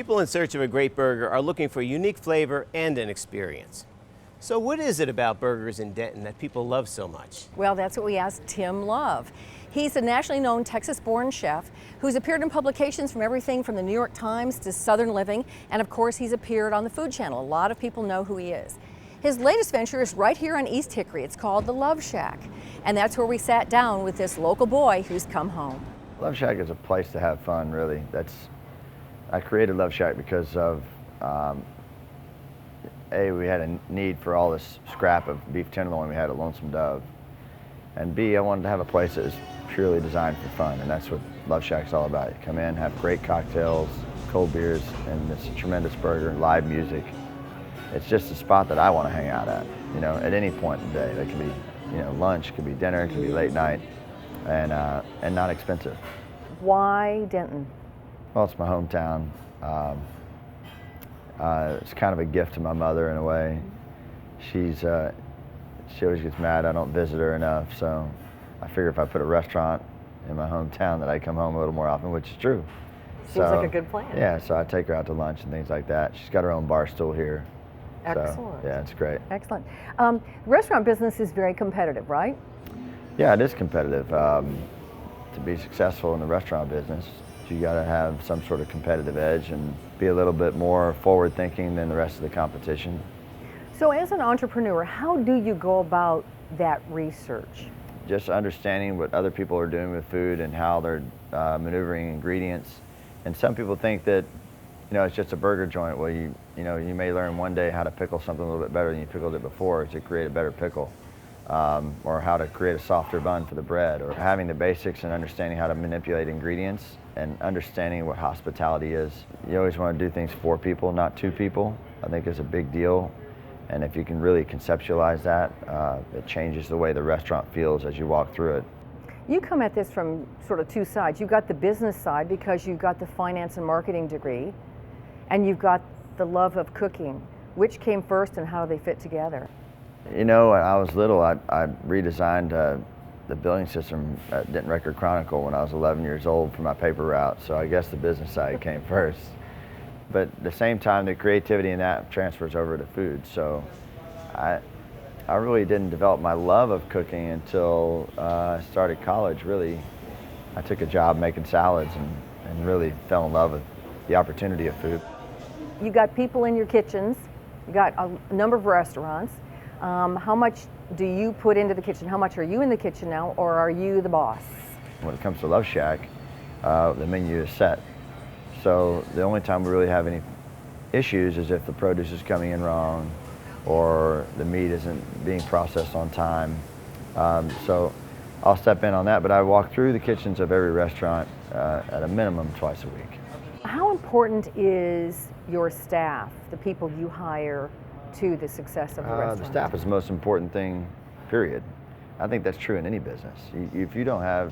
People in search of a great burger are looking for unique flavor and an experience. So what is it about burgers in Denton that people love so much? Well, that's what we asked Tim Love. He's a nationally known Texas-born chef who's appeared in publications from everything from the New York Times to Southern Living, and of course he's appeared on the Food Channel. A lot of people know who he is. His latest venture is right here on East Hickory. It's called the Love Shack, and that's where we sat down with this local boy who's come home. Love Shack is a place to have fun, really. I created Love Shack because of A, we had a need for all this scrap of beef tenderloin we had at Lonesome Dove. And B, I wanted to have a place that was purely designed for fun, and that's what Love Shack's all about. You come in, have great cocktails, cold beers, and it's a tremendous burger and live music. It's just a spot that I want to hang out at, at any point in the day. It could be, lunch, it could be dinner, it could be late night, and not expensive. Why Denton? Well, it's my hometown. It's kind of a gift to my mother in a way. She always gets mad I don't visit her enough, so I figure if I put a restaurant in my hometown that I come home a little more often, which is true. Seems like a good plan. Yeah, so I take her out to lunch and things like that. She's got her own bar stool here. Excellent. So, yeah, it's great. Excellent. The restaurant business is very competitive, right? Yeah, it is competitive. To be successful in the restaurant business, you got to have some sort of competitive edge and be a little bit more forward thinking than the rest of the competition. So as an entrepreneur, how do you go about that research? Just understanding what other people are doing with food and how they're maneuvering ingredients. And some people think that, it's just a burger joint. Well, you may learn one day how to pickle something a little bit better than you pickled it before to create a better pickle. Or how to create a softer bun for the bread, or having the basics and understanding how to manipulate ingredients and understanding what hospitality is. You always want to do things for people, not to people. I think is a big deal. And if you can really conceptualize that, it changes the way the restaurant feels as you walk through it. You come at this from sort of two sides. You've got the business side because you've got the finance and marketing degree, and you've got the love of cooking. Which came first and how do they fit together? When I was little, I redesigned the billing system at Denton Record Chronicle when I was 11 years old for my paper route, so I guess the business side came first. But at the same time, the creativity in that transfers over to food, so I really didn't develop my love of cooking until I started college, really. I took a job making salads and really fell in love with the opportunity of food. You got people in your kitchens, you got a number of restaurants. How much do you put into the kitchen? How much are you in the kitchen now, or are you the boss? When it comes to Love Shack, the menu is set. So the only time we really have any issues is if the produce is coming in wrong or the meat isn't being processed on time. So I'll step in on that, but I walk through the kitchens of every restaurant at a minimum twice a week. How important is your staff, the people you hire, to the success of the restaurant? The staff is the most important thing, period. I think that's true in any business. If you don't have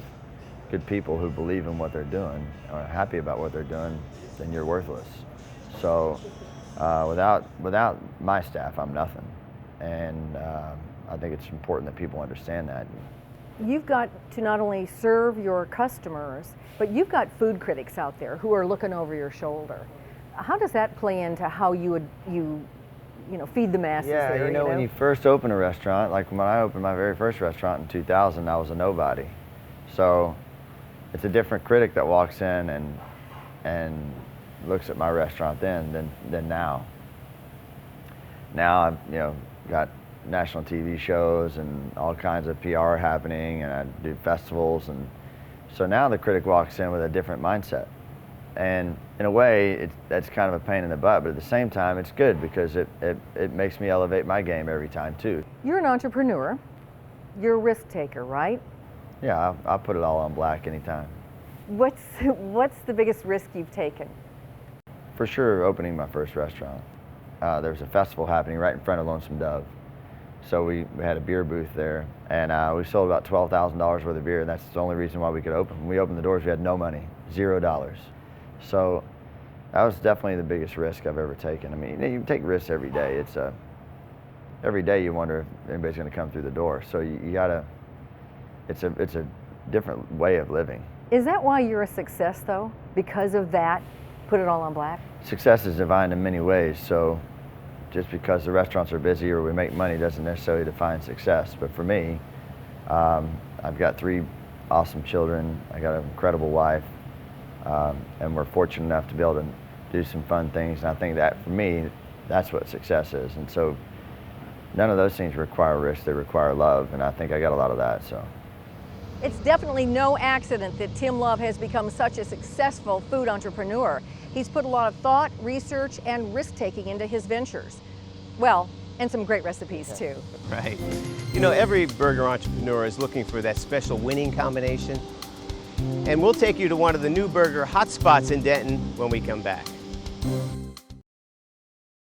good people who believe in what they're doing or are happy about what they're doing, then you're worthless. So without my staff, I'm nothing. And I think it's important that people understand that. You've got to not only serve your customers, but you've got food critics out there who are looking over your shoulder. How does that play into how you feed the masses there? When you first open a restaurant, like when I opened my very first restaurant in 2000, I was a nobody. So it's a different critic that walks in and looks at my restaurant then than now. Now I've got national TV shows and all kinds of PR happening, and I do festivals, and so now the critic walks in with a different mindset. And in a way, that's kind of a pain in the butt, but at the same time, it's good because it makes me elevate my game every time too. You're an entrepreneur. You're a risk taker, right? Yeah, I'll put it all on black anytime. What's the biggest risk you've taken? For sure, opening my first restaurant. There was a festival happening right in front of Lonesome Dove. So we had a beer booth there, and we sold about $12,000 worth of beer, and that's the only reason why we could open. When we opened the doors, we had no money, $0. So that was definitely the biggest risk I've ever taken. I mean, you take risks every day. Every day you wonder if anybody's going to come through the door. So you gotta. It's a different way of living. Is that why you're a success, though? Because of that Put it all on black? Success is defined in many ways, so just because the restaurants are busy or we make money doesn't necessarily define success. But for me, I've got 3 awesome children, I got an incredible wife, and we're fortunate enough to be able to do some fun things, and I think that for me, that's what success is. And so none of those things require risk, they require love, and I think I got a lot of that. So It's definitely no accident that Tim Love has become such a successful food entrepreneur. He's put a lot of thought, research, and risk-taking into his ventures. Well, and some great recipes too. Right. You know, every burger entrepreneur is looking for that special winning combination. And we'll take you to one of the new burger hotspots in Denton when we come back.